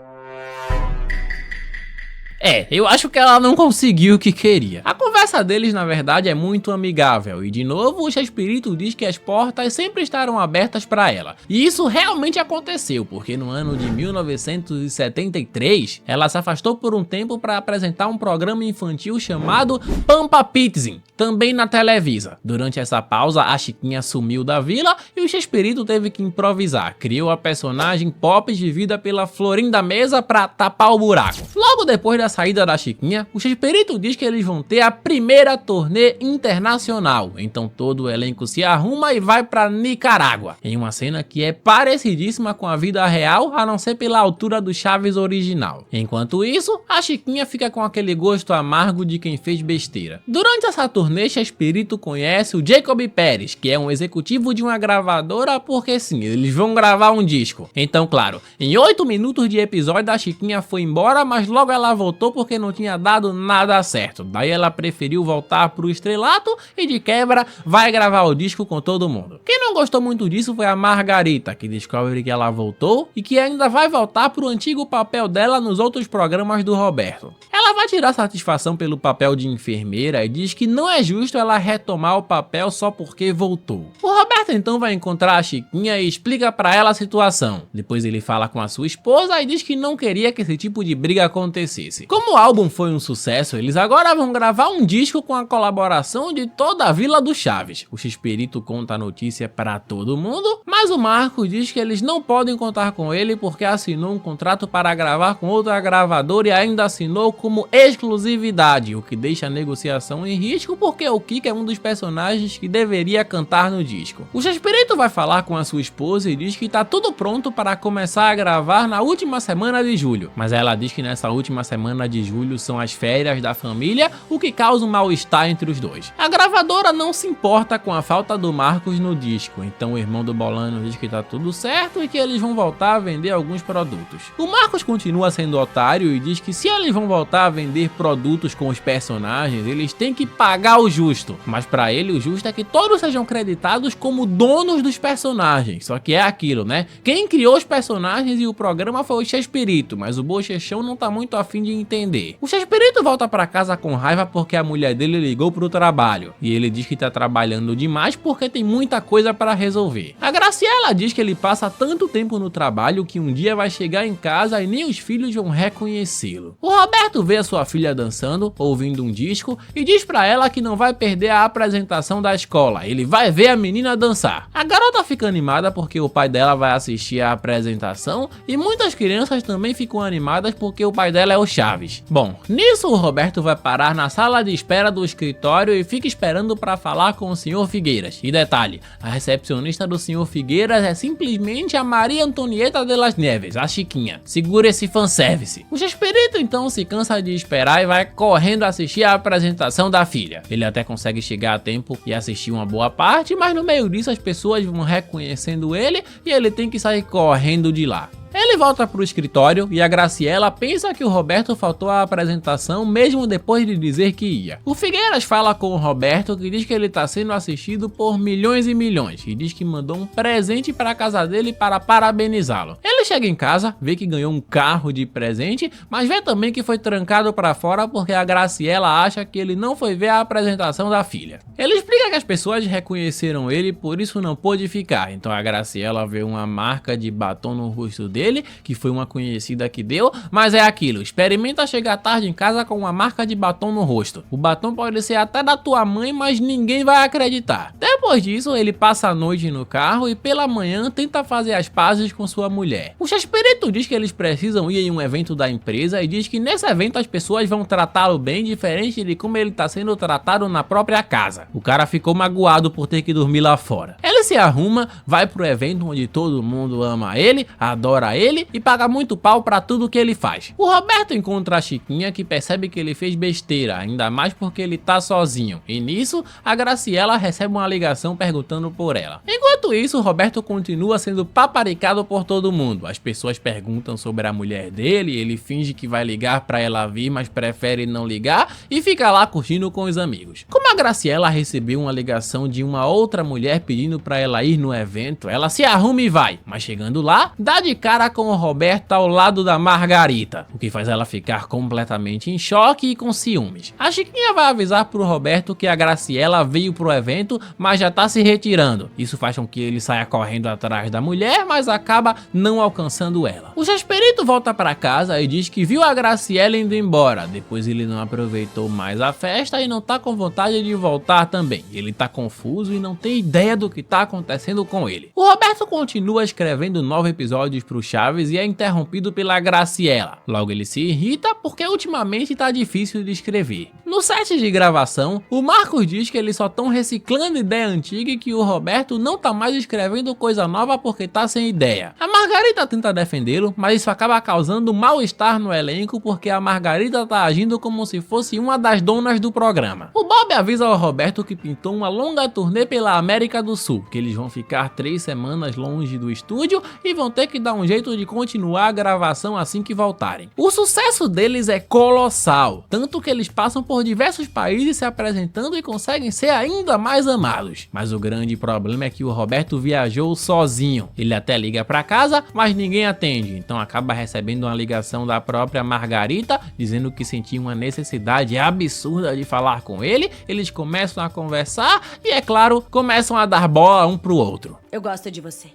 Eu acho que ela não conseguiu o que queria. A conversa deles, na verdade, é muito amigável. E de novo, o Chespirito diz que as portas sempre estarão abertas para ela. E isso realmente aconteceu, porque no ano de 1973, ela se afastou por um tempo para apresentar um programa infantil chamado Pampa Pizzin, também na Televisa. Durante essa pausa, a Chiquinha sumiu da vila e o Chespirito teve que improvisar. Criou a personagem Pops vivida pela Florinda Mesa para tapar o buraco. Logo depois da saída da Chiquinha, o Chespirito diz que eles vão ter a primeira turnê internacional, então todo o elenco se arruma e vai pra Nicarágua, em uma cena que é parecidíssima com a vida real, a não ser pela altura do Chaves original. Enquanto isso, a Chiquinha fica com aquele gosto amargo de quem fez besteira. Durante essa turnê, Chespirito conhece o Jacob Pérez, que é um executivo de uma gravadora, porque sim, eles vão gravar um disco. Então, claro, em 8 minutos de episódio a Chiquinha foi embora, mas logo ela voltou porque não tinha dado nada certo. Daí ela preferiu voltar pro estrelato e de quebra vai gravar o disco com todo mundo. Quem não gostou muito disso foi a Margarita, que descobre que ela voltou e que ainda vai voltar pro antigo papel dela nos outros programas do Roberto. Ela vai tirar satisfação pelo papel de enfermeira e diz que não é justo ela retomar o papel só porque voltou. O Roberto então vai encontrar a Chiquinha e explica pra ela a situação. Depois ele fala com a sua esposa e diz que não queria que esse tipo de briga acontecesse. Como o álbum foi um sucesso, eles agora vão gravar um disco com a colaboração de toda a Vila do Chaves. O Chespirito conta a notícia para todo mundo, mas o Marcos diz que eles não podem contar com ele porque assinou um contrato para gravar com outra gravadora e ainda assinou como exclusividade, o que deixa a negociação em risco porque o Kiko é um dos personagens que deveria cantar no disco. O Chespirito vai falar com a sua esposa e diz que tá tudo pronto para começar a gravar na última semana de julho, mas ela diz que nessa última semana de julho são as férias da família, o que causa um mal-estar entre os dois. A gravadora não se importa com a falta do Marcos no disco, então o irmão do Bolano diz que tá tudo certo e que eles vão voltar a vender alguns produtos. O Marcos continua sendo otário e diz que se eles vão voltar a vender produtos com os personagens, eles têm que pagar o justo, mas pra ele o justo é que todos sejam creditados como donos dos personagens, só que é aquilo, né? Quem criou os personagens e o programa foi o Chespirito, mas o Bochechão não tá muito afim de entender. O Chespirito volta pra casa com raiva porque a mulher dele ligou pro trabalho, e ele diz que tá trabalhando demais porque tem muita coisa para resolver. A Graciela diz que ele passa tanto tempo no trabalho que um dia vai chegar em casa e nem os filhos vão reconhecê-lo. O Roberto vê a sua filha dançando, ouvindo um disco, e diz pra ela que não vai perder a apresentação da escola, ele vai ver a menina dançar. A garota fica animada porque o pai dela vai assistir a apresentação, e muitas crianças também ficam animadas porque o pai dela é o Chaves. Bom, nisso o Roberto vai parar na sala de espera do escritório e fica esperando para falar com o Sr. Figueiras. E detalhe, a recepcionista do Sr. Figueiras é simplesmente a Maria Antonieta de las Neves, a Chiquinha. Segura esse fanservice. O Chespirito então se cansa de esperar e vai correndo assistir a apresentação da filha. Ele até consegue chegar a tempo e assistir uma boa parte, mas no meio disso as pessoas vão reconhecendo ele e ele tem que sair correndo de lá. Ele volta pro escritório e a Graciela pensa que o Roberto faltou à apresentação mesmo depois de dizer que ia. O Figueiras fala com o Roberto que diz que ele tá sendo assistido por milhões e milhões e diz que mandou um presente para a casa dele para parabenizá-lo. Ele chega em casa, vê que ganhou um carro de presente, mas vê também que foi trancado para fora porque a Graciela acha que ele não foi ver a apresentação da filha. Ele explica que as pessoas reconheceram ele, por isso não pôde ficar. Então a Graciela vê uma marca de batom no rosto dele, que foi uma conhecida que deu, mas é aquilo, experimenta chegar tarde em casa com uma marca de batom no rosto. O batom pode ser até da tua mãe, mas ninguém vai acreditar. Depois disso, ele passa a noite no carro e pela manhã tenta fazer as pazes com sua mulher. O Chespirito diz que eles precisam ir em um evento da empresa e diz que nesse evento as pessoas vão tratá-lo bem, diferente de como ele está sendo tratado na própria casa. O cara ficou magoado por ter que dormir lá fora. Ele se arruma, vai pro evento onde todo mundo ama ele, adora ele e paga muito pau pra tudo que ele faz. O Roberto encontra a Chiquinha, que percebe que ele fez besteira, ainda mais porque ele tá sozinho, e nisso a Graciela recebe uma ligação perguntando por ela. Enquanto isso, o Roberto continua sendo paparicado por todo mundo. As pessoas perguntam sobre a mulher dele, ele finge que vai ligar pra ela vir, mas prefere não ligar e fica lá curtindo com os amigos. Como a Graciela recebeu uma ligação de uma outra mulher pedindo pra ela ir no evento, ela se arruma e vai, mas chegando lá, dá de cara com o Roberto ao lado da Margarita, o que faz ela ficar completamente em choque e com ciúmes. A Chiquinha vai avisar pro Roberto que a Graciela veio pro evento, mas já tá se retirando. Isso faz com que ele saia correndo atrás da mulher, mas acaba não alcançando ela. O Chespirito volta pra casa e diz que viu a Graciela indo embora. Depois ele não aproveitou mais a festa e não tá com vontade de voltar também. Ele tá confuso e não tem ideia do que tá acontecendo com ele. O Roberto continua escrevendo 9 episódios pro Chaves e é interrompido pela Graciela. Logo ele se irrita porque ultimamente tá difícil de escrever. No set de gravação, o Marcos diz que eles só estão reciclando ideia antiga e que o Roberto não tá mais escrevendo coisa nova porque tá sem ideia. A Margarita tenta defendê-lo, mas isso acaba causando mal-estar no elenco porque a Margarita tá agindo como se fosse uma das donas do programa. O Bob avisa ao Roberto que pintou uma longa turnê pela América do Sul, que eles vão ficar 3 semanas longe do estúdio e vão ter que dar um jeito de continuar a gravação assim que voltarem. O sucesso deles é colossal, tanto que eles passam por diversos países se apresentando e conseguem ser ainda mais amados. Mas o grande problema é que o Roberto viajou sozinho. Ele até liga pra casa, mas ninguém atende, então acaba recebendo uma ligação da própria Margarita, dizendo que sentia uma necessidade absurda de falar com ele. Eles começam a conversar e, é claro, começam a dar bola um pro outro. Eu gosto de você.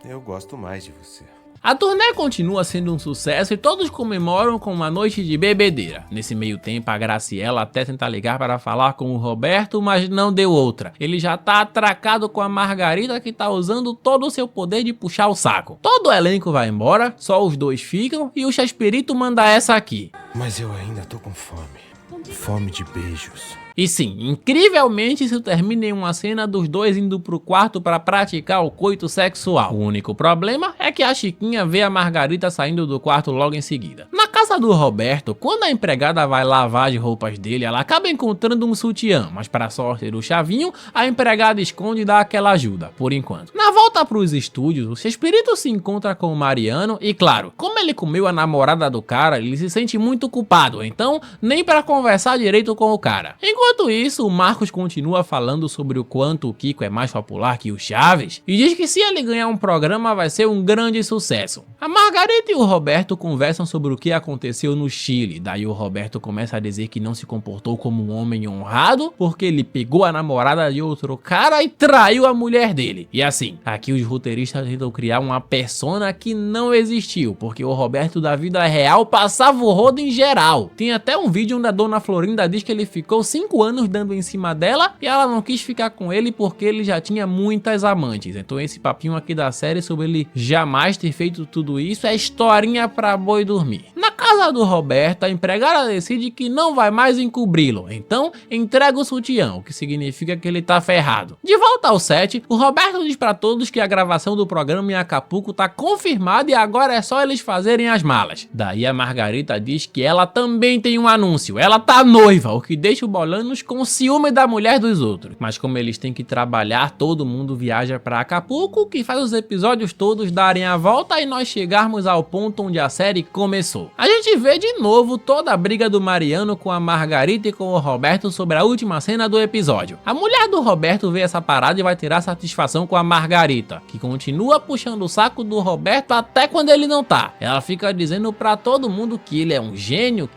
Eu gosto mais de você. A turnê continua sendo um sucesso e todos comemoram com uma noite de bebedeira. Nesse meio tempo, a Graciela até tenta ligar para falar com o Roberto, mas não deu outra. Ele já tá atracado com a Margarita, que tá usando todo o seu poder de puxar o saco. Todo o elenco vai embora, só os dois ficam e o Chespirito manda essa aqui. Mas eu ainda tô com fome. Fome de beijos. E sim, incrivelmente isso termina em uma cena dos dois indo pro quarto para praticar o coito sexual. O único problema é que a Chiquinha vê a Margarita saindo do quarto logo em seguida. Na casa do Roberto, quando a empregada vai lavar as roupas dele, ela acaba encontrando um sutiã, mas para sorte do Chavinho, a empregada esconde e dá aquela ajuda, por enquanto. Na volta pros estúdios, o Chespirito se encontra com o Mariano e, claro, como ele comeu a namorada do cara, ele se sente muito culpado, então nem para conversar direito com o cara. Enquanto isso, o Marcos continua falando sobre o quanto o Kiko é mais popular que o Chaves e diz que se ele ganhar um programa vai ser um grande sucesso. A Margarita e o Roberto conversam sobre o que aconteceu no Chile, daí o Roberto começa a dizer que não se comportou como um homem honrado porque ele pegou a namorada de outro cara e traiu a mulher dele. E assim, aqui os roteiristas tentam criar uma persona que não existiu, porque o Roberto da vida real passava o rodo em geral. Tem até um vídeo onde a Dona Florinda diz que ele ficou 5 anos dando em cima dela e ela não quis ficar com ele porque ele já tinha muitas amantes. Então esse papinho aqui da série sobre ele jamais ter feito tudo isso é historinha pra boi dormir. Na casa do Roberto, a empregada decide que não vai mais encobri-lo, então entrega o sutiã, o que significa que ele tá ferrado. De volta ao set, o Roberto diz pra todos que a gravação do programa em Acapulco tá confirmada e agora é só eles fazerem as malas. Daí a Margarita diz que ela também tem um anúncio, ela tá noiva, o que deixa o Bolanos com ciúme da mulher dos outros. Mas como eles têm que trabalhar, todo mundo viaja pra Acapulco, o que faz os episódios todos darem a volta e nós chegarmos ao ponto onde a série começou. A gente vê de novo toda a briga do Mariano com a Margarita e com o Roberto sobre a última cena do episódio. A mulher do Roberto vê essa parada e vai tirar satisfação com a Margarita, que continua puxando o saco do Roberto até quando ele não tá. Ela fica dizendo pra todo mundo que ele é um gênio,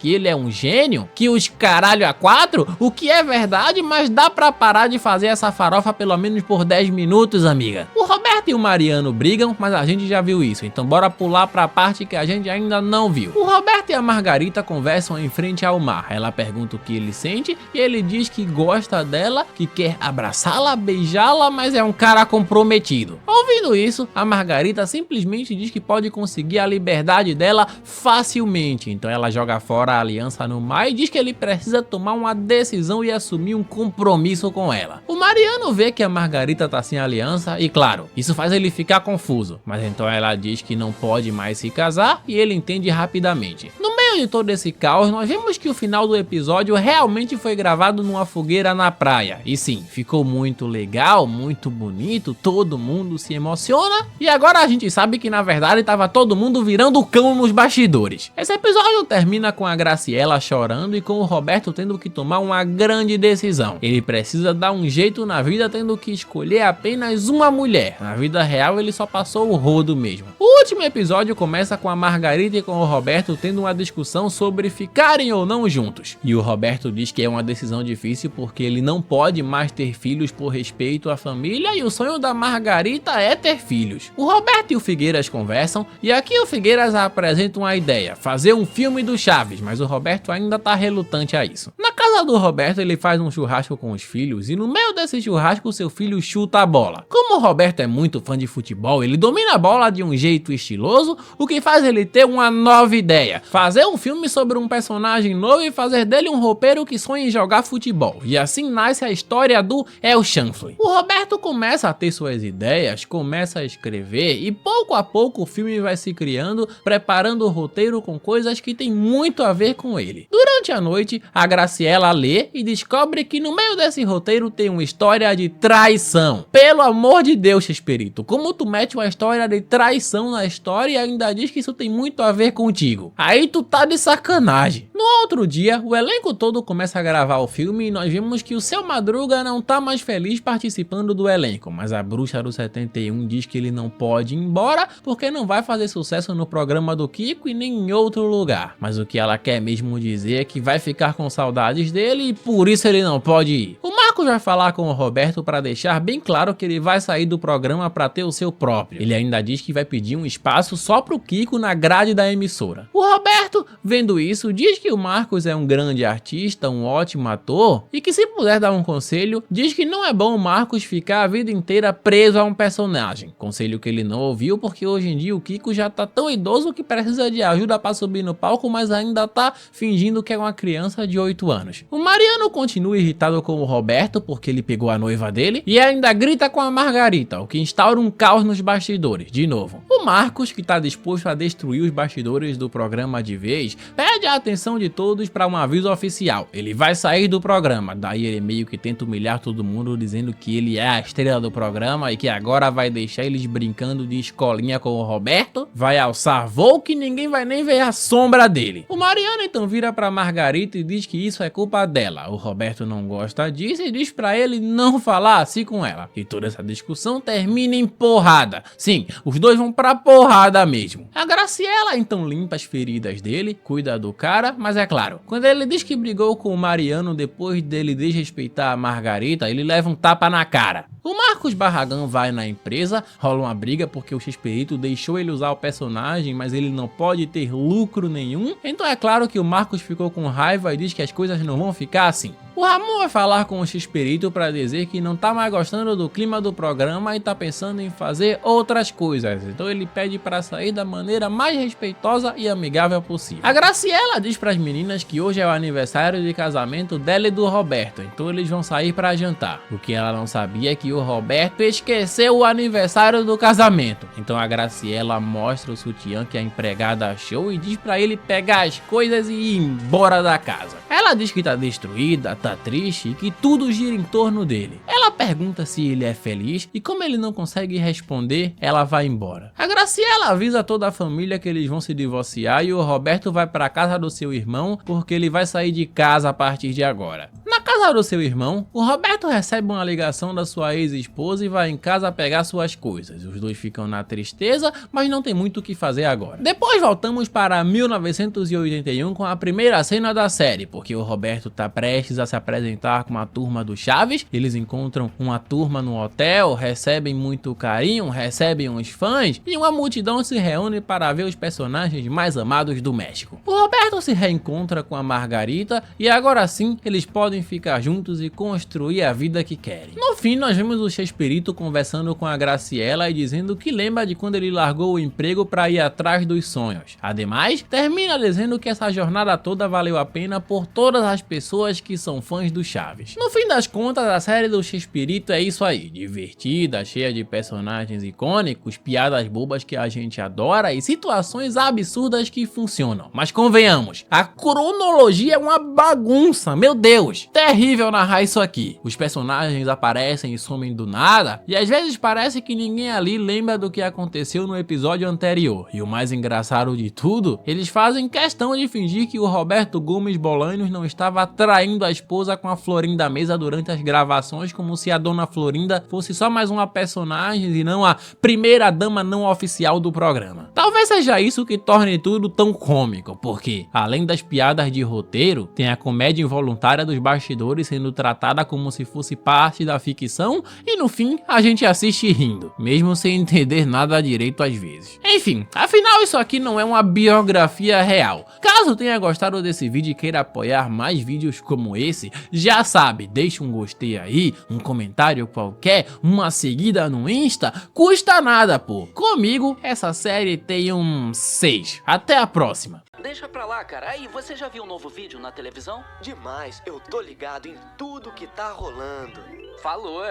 que os caralho a 4, o que é verdade, mas dá pra parar de fazer essa farofa pelo menos por 10 minutos, amiga. O Roberto e o Mariano brigam, mas a gente já viu isso, então bora pular pra parte que a gente ainda não viu. O Roberto e a Margarita conversam em frente ao mar. Ela pergunta o que ele sente e ele diz que gosta dela, que quer abraçá-la, beijá-la, mas é um cara comprometido. Ouvindo isso, a Margarita simplesmente diz que pode conseguir a liberdade dela facilmente, então ela joga fora a aliança no mar e diz que ele precisa tomar uma decisão e assumir um compromisso com ela. O Mariano vê que a Margarita tá sem aliança e, claro, isso faz ele ficar confuso, mas então ela diz que não pode mais se casar e ele entende rapidamente. No meio de todo esse caos, nós vemos que o final do episódio realmente foi gravado numa fogueira na praia. E sim, ficou muito legal, muito bonito, todo mundo se emociona e agora a gente sabe que na verdade tava todo mundo virando cão nos bastidores. Esse episódio termina com a Graciela chorando e com o Roberto tendo que tomar uma grande decisão. Ele precisa dar um jeito na vida tendo que escolher apenas uma mulher. Na vida real ele só passou o rodo mesmo. O último episódio começa com a Margarita e com o Roberto tendo uma discussão sobre ficarem ou não juntos. E o Roberto diz que é uma decisão difícil porque ele não pode mais ter filhos por respeito à família e o sonho da Margarita é ter filhos. O Roberto e o Figueiras conversam e aqui o Figueiras apresenta uma ideia, fazer um filme do Chaves, mas o Roberto ainda tá relutante a isso. Na casa do Roberto ele faz um churrasco com os filhos e no meio desse churrasco seu filho chuta a bola. Como o Roberto é muito fã de futebol, ele domina a bola de um jeito estiloso, o que faz ele ter uma nova ideia, fazer um filme sobre um personagem novo e fazer dele um roupeiro que sonha em jogar futebol. E assim nasce a história do El Chanfle. O Roberto começa a ter suas ideias, começa a escrever e pouco a pouco o filme vai se criando, preparando o roteiro com coisas que tem muito a ver com ele. Durante a noite, a Graciela lê e descobre que no meio desse roteiro tem uma história de traição. Pelo amor de Deus, Chespirito, como tu mete uma história de traição na história e ainda diz que isso tem muito a ver contigo? Aí tu tá de sacanagem. No outro dia, o elenco todo começa a gravar o filme e nós vemos que o Seu Madruga não tá mais feliz participando do elenco, mas a bruxa do 71 diz que ele não pode ir embora porque não vai fazer sucesso no programa do Kiko e nem em outro lugar. Mas o que ela quer mesmo dizer é que vai ficar com saudades dele e por isso ele não pode ir. O Marcos Marcos vai falar com o Roberto para deixar bem claro que ele vai sair do programa para ter o seu próprio. Ele ainda diz que vai pedir um espaço só pro Kiko na grade da emissora. O Roberto, vendo isso, diz que o Marcos é um grande artista, um ótimo ator, e que se puder dar um conselho, diz que não é bom o Marcos ficar a vida inteira preso a um personagem. Conselho que ele não ouviu porque hoje em dia o Kiko já tá tão idoso que precisa de ajuda para subir no palco, mas ainda tá fingindo que é uma criança de 8 anos. O Mariano continua irritado com o Roberto porque ele pegou a noiva dele e ainda grita com a Margarita, o que instaura um caos nos bastidores, de novo. O Marcos, que tá disposto a destruir os bastidores do programa de vez, pede a atenção de todos para um aviso oficial. Ele vai sair do programa, daí ele meio que tenta humilhar todo mundo dizendo que ele é a estrela do programa e que agora vai deixar eles brincando de escolinha com o Roberto, vai alçar voo que ninguém vai nem ver a sombra dele. O Mariano então vira pra Margarita e diz que isso é culpa dela. O Roberto não gosta disso e diz pra ele não falar assim com ela. E toda essa discussão termina em porrada. Sim, os dois vão pra porrada mesmo. A Graciela então limpa as feridas dele, cuida do cara, mas é claro, quando ele diz que brigou com o Mariano depois dele desrespeitar a Margarita, ele leva um tapa na cara. O Marcos Barragão vai na empresa, rola uma briga porque o Chespirito deixou ele usar o personagem, mas ele não pode ter lucro nenhum. Então é claro que o Marcos ficou com raiva e diz que as coisas não vão ficar assim. O Ramon vai falar com o Chespirito para dizer que não tá mais gostando do clima do programa e tá pensando em fazer outras coisas. Então ele pede para sair da maneira mais respeitosa e amigável possível. A Graciela diz para as meninas que hoje é o aniversário de casamento dela e do Roberto, então eles vão sair para jantar. O que ela não sabia é que o Roberto esqueceu o aniversário do casamento. Então a Graciela mostra o sutiã que a empregada achou e diz para ele pegar as coisas e ir embora da casa. Ela diz que tá destruída, tá triste e que tudo gira em torno dele. Ela pergunta se ele é feliz e como ele não consegue responder, ela vai embora. A Graciela avisa toda a família que eles vão se divorciar e o Roberto vai para casa do seu irmão porque ele vai sair de casa a partir de agora. Na casa do seu irmão, o Roberto recebe uma ligação da sua ex-esposa e vai em casa pegar suas coisas. Os dois ficam na tristeza, mas não tem muito o que fazer agora. Depois voltamos para 1981 com a primeira cena da série, porque o Roberto tá prestes a se apresentar com uma turma do Chaves. Eles encontram uma turma no hotel, recebem muito carinho, recebem uns fãs e uma multidão se reúne para ver os personagens mais amados do México. O Roberto se reencontra com a Margarita e agora sim eles podem ficar juntos e construir a vida que querem. No fim, nós vemos o Chespirito conversando com a Graciela e dizendo que lembra de quando ele largou o emprego para ir atrás dos sonhos. Ademais, termina dizendo que essa jornada toda valeu a pena por todas as pessoas que são fãs do Chaves. No fim das contas, a série do Chespirito é isso aí, divertida, cheia de personagens icônicos, piadas bobas que a gente adora e situações absurdas que funcionam. Mas convenhamos, a cronologia é uma bagunça, meu Deus! Terrível narrar isso aqui. Os personagens aparecem e somem do nada, e às vezes parece que ninguém ali lembra do que aconteceu no episódio anterior. E o mais engraçado de tudo, eles fazem questão de fingir que o Roberto Gomes Bolanhos não estava traindo a esposa com a Florinda Mesa durante as gravações, como se a dona Florinda fosse só mais uma personagem e não a primeira dama não oficial do programa. Talvez seja isso que torne tudo tão cômico, porque além das piadas de roteiro, tem a comédia involuntária dos bastidores sendo tratada como se fosse parte da ficção e no fim a gente assiste rindo, mesmo sem entender nada direito às vezes. Enfim, afinal isso aqui não é uma biografia real. Caso tenha gostado desse vídeo e queira apoiar mais vídeos como esse, já sabe, deixa um gostei aí, um comentário qualquer, uma seguida no Insta, custa nada pô. Comigo essa série tem um 6. Até a próxima. Deixa pra lá, cara. Aí, você já viu um novo vídeo na televisão? Demais, eu tô ligado em tudo que tá rolando. Falou.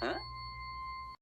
Hã?